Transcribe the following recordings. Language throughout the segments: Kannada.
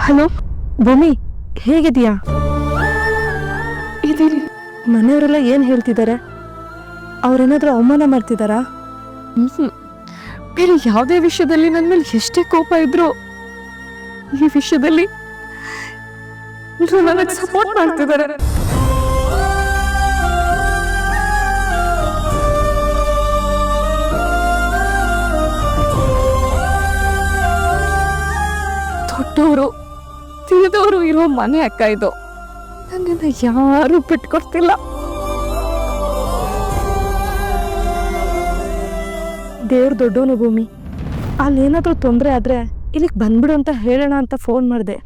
ಹಲೋ ಭೂಮಿ, ಹೇಗಿದೀಯಾ? ಇದೀನಿ. ಮನೆಯವರೆಲ್ಲ ಏನು ಹೇಳ್ತಿದ್ದಾರೆ? ಅವ್ರೇನಾದ್ರೂ ಅವಮಾನ ಮಾಡ್ತಿದ್ದಾರಾ? ಬೇರೆ ಯಾವುದೇ ವಿಷಯದಲ್ಲಿ ನನ್ನ ಮೇಲೆ ಎಷ್ಟೇ ಕೋಪ ಇದ್ರು ಈ ವಿಷಯದಲ್ಲಿ ನನಗೆ ಸಪೋರ್ಟ್ ಮಾಡ್ತಿದ್ದಾರೆ. ದೊಡ್ಡವರು ತಿಳಿದವರು ಇರೋ ಮನೆ ಅಕ್ಕ ಇದು. ನನ್ನನ್ನ ಯಾರು ಬಿಟ್ಕೊಡ್ತಿಲ್ಲ. ದೇವ್ರ ದೊಡ್ಡವನು ಭೂಮಿ. ಅಲ್ಲೇನಾದ್ರೂ ತೊಂದರೆ ಆದ್ರೆ ಇಲ್ಲಿಗೆ ಬಂದ್ಬಿಡು ಅಂತ ಹೇಳೋಣ ಅಂತ ಫೋನ್ ಮಾಡಿದೆ.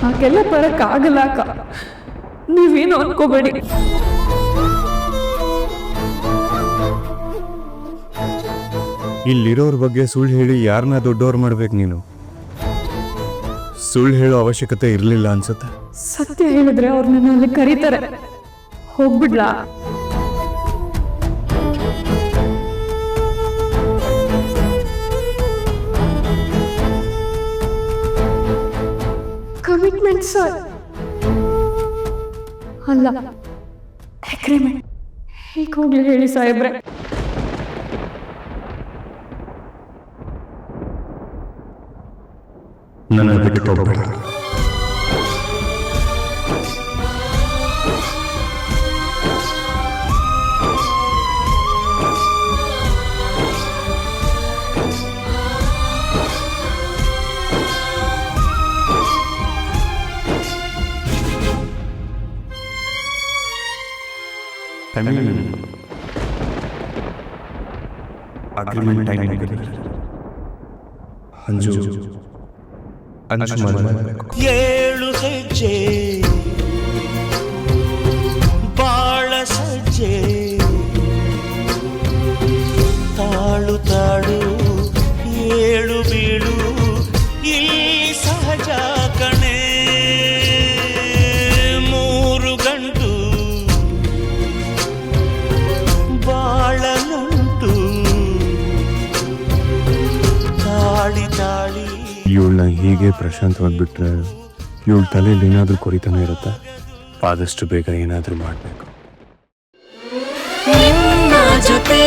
ಹಾಗೆಲ್ಲ ಬರಕ್ಕಾಗಲ್ಲ ಅಕ್ಕ, ನೀವೇನು ಅನ್ಕೋಬೇಡಿ. ಇಲ್ಲಿರೋರ ಬಗ್ಗೆ ಸುಳ್ಳು ಹೇಳಿ ಯಾರನ್ನ ದೊಡ್ಡವ್ರು ಮಾಡ್ಬೇಕು ನೀನು? ಸುಳ್ಳು ಹೇಳೋ ಅವಶ್ಯಕತೆ ಇರಲಿಲ್ಲ ಅನ್ಸುತ್ತೆ. ಸತ್ಯ ಹೇಳಿದ್ರೆ ಅವ್ರು ನನ್ನ ಅಲ್ಲಿ ಕರೀತಾರೆ. ಹೋಗ್ಬಿಡ್ಲಾ? ಕಮಿಟ್ಮೆಂಟ್ ಸರ್, ಅಲ್ಲ ಅಗ್ರಿಮೆಂಟ್. ಈಗ ಹೋಗ್ಲಿ ಹೇಳಿ ಸಾಹೇಬ್ರೆ. ನನ್ನ ಬಿಟ್ಟು ಹೋಗ್ಬೇಡ. ಅಗ್ರಿಮೆಂಟ್ ಟೈಮ್ ಅಂಜು ಏಳು ಹೆಜ್ಜೆ ಬಾಳ ಸಜ್ಜೆ, ತಾಳು ತಾಳು ಏಳು ಬೀಳು ಇಲ್ಲಿ ಸಹಜ ಕಣೆ. ಮೂರು ಗಂಟು ಬಾಳ ನಂಟು, ತಾಳಿ ತಾಳಿ. ಇವಳನ್ನ ಹೀಗೆ ಪ್ರಶಾಂತವಾಗಿ ಬಿಟ್ರೆ ಇವಳ ತಲೆಯಲ್ಲಿ ಏನಾದರೂ ಕೊರಿತಾನೆ ಇರುತ್ತೆ. ಆದಷ್ಟು ಬೇಗ ಏನಾದರೂ ಮಾಡಬೇಕು. ನಿನ್ನ ಜೊತೆ